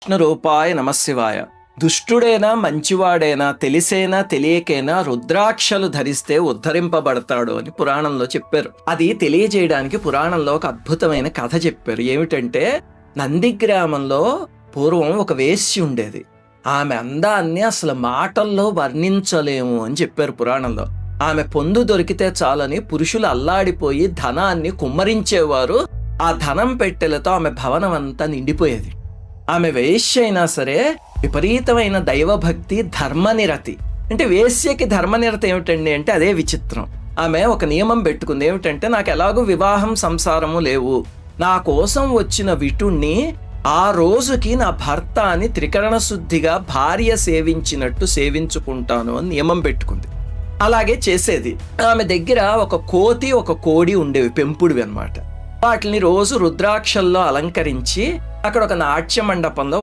విష్ణురూపాయ నమశివాయ. దుష్టుడైనా మంచివాడైనా తెలిసేనా తెలియకైనా రుద్రాక్షలు ధరిస్తే ఉద్ధరింపబడతాడు అని పురాణంలో చెప్పారు. అది తెలియజేయడానికి పురాణంలో ఒక అద్భుతమైన కథ చెప్పారు. ఏమిటంటే, నందిగ్రామంలో పూర్వం ఒక వేశ్య ఉండేది. ఆమె అందాన్ని అసలు మాటల్లో వర్ణించలేము అని చెప్పారు పురాణంలో. ఆమె పొందు దొరికితే చాలని పురుషులు అల్లాడిపోయి ధనాన్ని కుమ్మరించేవారు. ఆ ధనం పెట్టెలతో ఆమె భవనం అంతా నిండిపోయేది. ఆమె వేశ్య అయినా సరే విపరీతమైన దైవభక్తి, ధర్మనిరతి. అంటే వేశ్యకి ధర్మనిరతి ఏమిటండి అంటే అదే విచిత్రం. ఆమె ఒక నియమం పెట్టుకుంది. ఏమిటంటే, నాకు ఎలాగో వివాహం సంసారము లేవు, నా కోసం వచ్చిన విటుణ్ణి ఆ రోజుకి నా భర్త అని త్రికరణ శుద్ధిగా భార్య సేవించినట్టు సేవించుకుంటాను అని నియమం పెట్టుకుంది. అలాగే చేసేది. ఆమె దగ్గర ఒక కోతి, ఒక కోడి ఉండేవి, పెంపుడివి అన్నమాట. వాటిని రోజు రుద్రాక్షల్లో అలంకరించి అక్కడ ఒక నాట్య మండపంలో